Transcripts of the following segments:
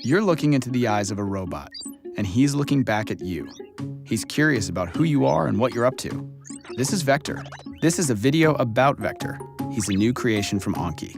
You're looking into the eyes of a robot, and he's looking back at you. He's curious about who you are and what you're up to. This is Vector. This is a video about Vector. He's a new creation from Anki.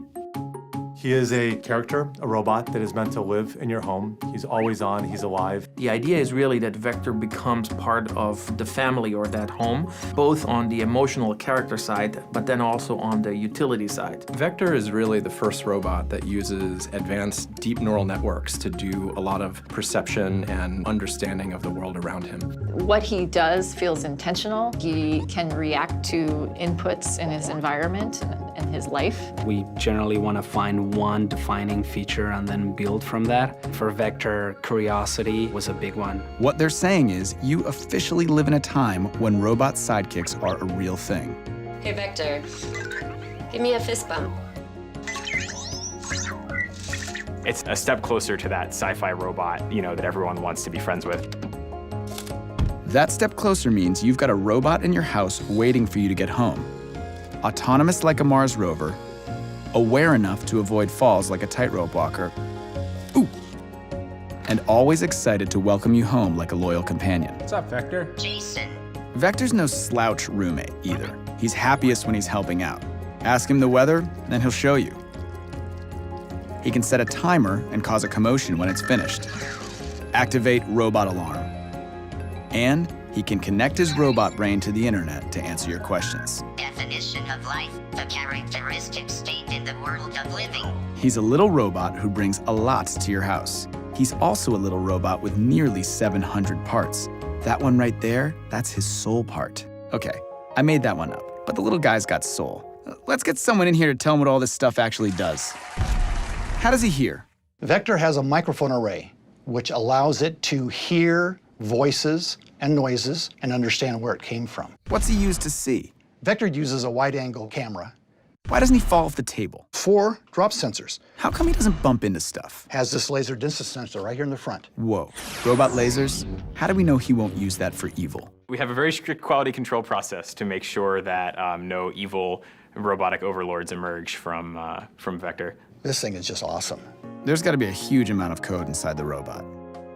He is a character, a robot that is meant to live in your home. He's always on, he's alive. The idea is really that Vector becomes part of the family or that home, both on the emotional character side, but then also on the utility side. Vector is really the first robot that uses advanced deep neural networks to do a lot of perception and understanding of the world around him. What he does feels intentional. He can react to inputs in his environment and his life. We generally want to find one defining feature and then build from that. For Vector, curiosity was a big one. What they're saying is you officially live in a time when robot sidekicks are a real thing. Hey, Vector, give me a fist bump. It's a step closer to that sci-fi robot, that everyone wants to be friends with. That step closer means you've got a robot in your house waiting for you to get home. Autonomous like a Mars rover, aware enough to avoid falls like a tightrope walker, ooh, and always excited to welcome you home like a loyal companion. What's up, Vector? Jason. Vector's no slouch roommate either. He's happiest when he's helping out. Ask him the weather, and he'll show you. He can set a timer and cause a commotion when it's finished. Activate robot alarm. And he can connect his robot brain to the internet to answer your questions. Definition of life, the characteristic state in the world of living. He's a little robot who brings a lot to your house. He's also a little robot with nearly 700 parts. That one right there, that's his soul part. Okay, I made that one up, but the little guy's got soul. Let's get someone in here to tell him what all this stuff actually does. How does he hear? Vector has a microphone array, which allows it to hear voices and noises and understand where it came from. What's he use to see? Vector uses a wide-angle camera. Why doesn't he fall off the table? 4 drop sensors. How come he doesn't bump into stuff? Has this laser distance sensor right here in the front. Whoa, robot lasers? How do we know he won't use that for evil? We have a very strict quality control process to make sure that no evil robotic overlords emerge from Vector. This thing is just awesome. There's got to be a huge amount of code inside the robot.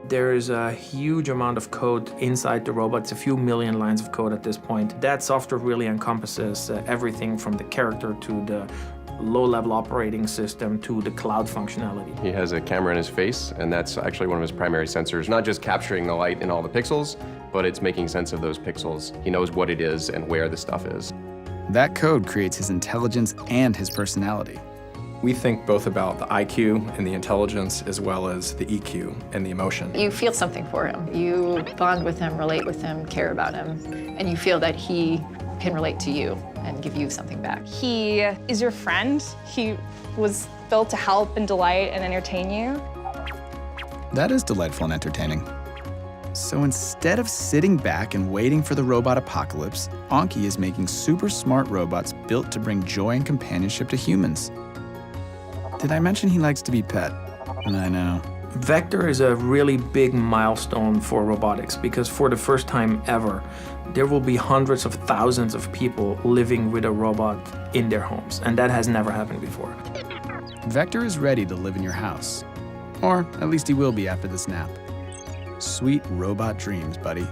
There is a huge amount of code inside the robot. It's a few million lines of code at this point. That software really encompasses everything from the character to the low-level operating system to the cloud functionality. He has a camera in his face, and that's actually one of his primary sensors, not just capturing the light in all the pixels, but it's making sense of those pixels. He knows what it is and where the stuff is. That code creates his intelligence and his personality. We think both about the IQ and the intelligence as well as the EQ and the emotion. You feel something for him. You bond with him, relate with him, care about him, and you feel that he can relate to you and give you something back. He is your friend. He was built to help and delight and entertain you. That is delightful and entertaining. So instead of sitting back and waiting for the robot apocalypse, Anki is making super smart robots built to bring joy and companionship to humans. Did I mention he likes to be pet? I know. Vector is a really big milestone for robotics because for the first time ever, there will be hundreds of thousands of people living with a robot in their homes, and that has never happened before. Vector is ready to live in your house. Or at least he will be after this nap. Sweet robot dreams, buddy.